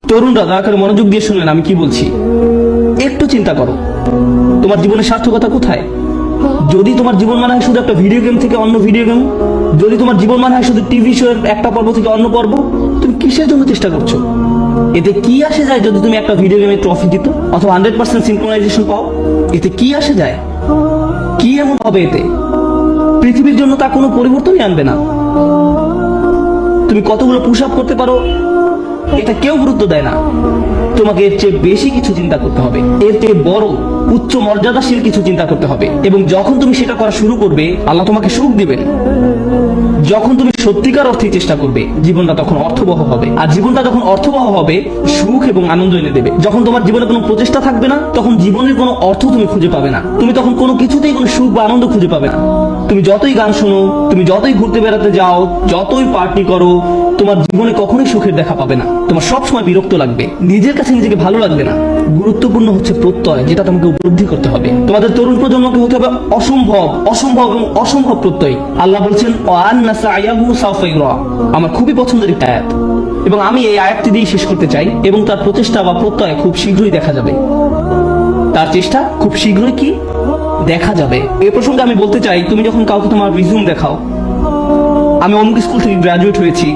তরুণরা দয়া করে মনোযোগ দিয়ে শুনলেন আমি কি বলছি। একটু চিন্তা করো, তোমার জীবনের সার্থকতা কোথায়? যদি তোমার জীবন মানে হয় শুধু একটা ভিডিও গেম থেকে অন্য ভিডিও গেম, যদি তোমার জীবন মানে হয় শুধু টিভি শো এর একটা পর্ব থেকে অন্য পর্ব, তুমি কিসের জন্য চেষ্টা করছো? এতে কি আসে যায় যদি তুমি একটা ভিডিও গেমের ট্রফি জিতো অথবা 100% সিনক্রোনাইজেশন পাও? এতে কি আসে যায়? কি এমন হবে এতে? পৃথিবীর জন্য তা কোনো পরিবর্তনই আনবে না। তুমি কতগুলো পুশ আপ করতে পারো এটা কেউ গুরুত্ব দেয় না। তোমাকে এর চেয়ে বেশি কিছু চিন্তা করতে হবে, এর চেয়ে বড় উচ্চ মর্যাদাশীল কিছু চিন্তা করতে হবে। এবং যখন তুমি সেটা করা শুরু করবে আল্লাহ তোমাকে সুখ দিবেন। যখন তুমি সত্যিকার অর্থে চেষ্টা করবে জীবনটা তখন অর্থবহ হবে, আর জীবনটা যখন অর্থবহ হবে সুখ এবং আনন্দ এনে দেবে। যখন তোমার জীবনে কোনো প্রচেষ্টা থাকবে না তখন জীবনের কোনো অর্থ তুমি খুঁজে পাবে না। তুমি তখন কোনো কিছুতেই কোনো সুখ বা আনন্দ খুঁজে পাবে না। তুমি যতই গান শোনো, তুমি যতই ঘুরতে বেড়াতে যাও, যতই পার্টি করো, তোমার জীবনে কখনোই সুখের দেখা পাবে না। তোমার সবসময় বিরক্ত লাগবে, নিজের কাছে নিজেকে ভালো লাগবে না। গুরুত্বপূর্ণ হচ্ছে প্রত্যয়, যেটা তোমাকে উপলব্ধি করতে হবে। তোমাদের তরুণ প্রজন্মকে হতে হবে অসম্ভব অসম্ভব এবং অসম্ভব প্রত্যয়। আল্লাহ বলছেন আমার খুবই পছন্দের একটা আয়াত, এবং আমি এই আয়াতটি দিয়ে শেষ করতে চাই। এবং তার প্রচেষ্টা বা প্রত্যয় খুব শীঘ্রই দেখা যাবে। তার চেষ্টা খুব শীঘ্রই কি দেখা যাবে। এই প্রসঙ্গে আমি বলতে চাই, তুমি যখন কাউকে তোমার রিজিউম দেখাও, আমি অমুক স্কুল থেকে গ্রাজুয়েট হয়েছি,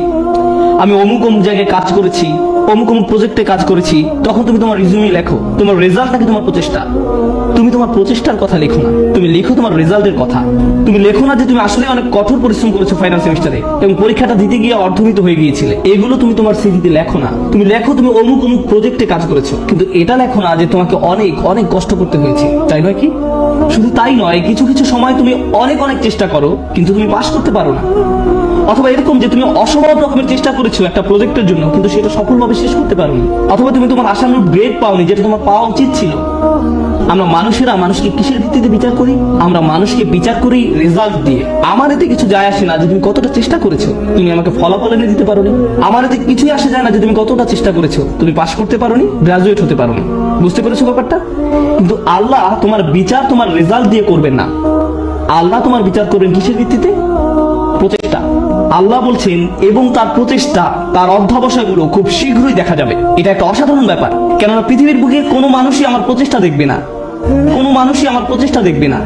আমি অমুক অমুক জায়গায় কাজ করেছি, অমুক অমুক প্রজেক্টে কাজ করেছি, তখন তুমি তোমার রিজিউমে লেখো তোমার রেজাল্ট নাকি তোমার প্রচেষ্টা। তুমি তোমার প্রচেষ্টার কথা লেখো না, তুমি লেখো তোমার রেজাল্টের কথা। তুমি লেখো না যে তুমি আসলে অনেক কঠোর পরিশ্রম করেছো ফাইনাল সেমিস্টারে এবং পরীক্ষাটা দিতে গিয়ে অর্ধমিত হয়ে গিয়েছিলে। এগুলো তুমি তোমার সিভিতে লেখো না। তুমি লেখো তুমি অমুক অমুক প্রজেক্টে কাজ করেছো, কিন্তু এটা লেখো না যে তোমাকে অনেক অনেক কষ্ট করতে হয়েছে। তাই নয় কি? শুধু তাই নয়, কিছু কিছু সময় তুমি অনেক অনেক চেষ্টা করো কিন্তু তুমি পাস করতে পারো না। অথবা এরকম যে তুমি অসম্ভব রকমের চেষ্টা করেছো একটা প্রজেক্টের জন্য কিন্তু সেটা সফলভাবে শেষ করতে পারোনি। অথবা তুমি তোমার আশানুরূপ গ্রেড পাওনি, যেটা তোমার পাওয়া উচিত ছিল। আমরা মানুষেরা মানুষকে কিসের ভিত্তিতে বিচার করি? আমরা মানুষকে বিচার করি রেজাল্ট দিয়ে। আমার এতে কিছু যায় আসে না যে তুমি কতটা চেষ্টা করেছো, তুমি আমাকে ফলাফল এনে দিতে পারোনি। আমার এতে কিছুই আসে যায় না যে তুমি কতটা চেষ্টা করেছো, তুমি পাস করতে পারোনি, গ্রাজুয়েট হতে পারোনি। বুঝতে পেরেছো ব্যাপারটা? কিন্তু আল্লাহ তোমার বিচার তোমার রেজাল্ট দিয়ে করবেন না। আল্লাহ তোমার বিচার করবেন কিসের ভিত্তিতে? প্রচেষ্টা। আল্লাহ বলছেন এবং তার প্রচেষ্টা, তার অধ্যবসায়গুলো খুব শীঘ্রই দেখা যাবে। এটা একটা অসাধারণ ব্যাপার, কেননা পৃথিবীর বুকে কোনো মানুষই আমার প্রচেষ্টা দেখবে না। কোনো মানুষই আমার প্রচেষ্টা দেখবে না।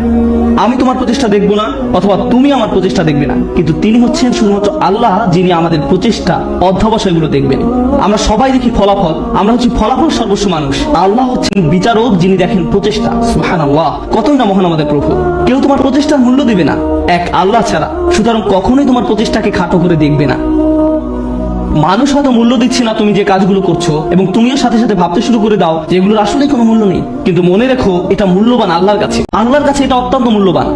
আমি তোমার প্রচেষ্টা দেখবো না, অথবা তুমি আমার প্রচেষ্টা দেখবে না, কিন্তু তিনি হচ্ছেন শুধুমাত্র আল্লাহ যিনি আমাদের প্রচেষ্টা অধ্যবসায়গুলো দেখবেন। আমরা সবাই দেখি ফলাফল, আমরা হচ্ছি ফলাফল সর্বস্ব মানুষ। আল্লাহ হচ্ছেন বিচারক যিনি দেখেন প্রচেষ্টা। সুবহানাল্লাহ, কতই না মহান আমাদের প্রভু। কেউ তোমার প্রচেষ্টার মূল্য দিবে না এক আল্লাহ ছাড়া, সুতরাং কখনোই তোমার প্রচেষ্টাকে খাটো করে দেখবে না। মানুষ হয়তো মূল্য দিচ্ছে না তুমি যে কাজগুলো করছো, এবং তুমিও সাথে সাথে ভাবতে শুরু করে দাও যে এগুলোর আসলে কোনো মূল্য নেই, কিন্তু মনে রেখো এটা মূল্যবান আল্লাহর কাছে। আল্লাহর কাছে এটা অত্যন্ত মূল্যবান।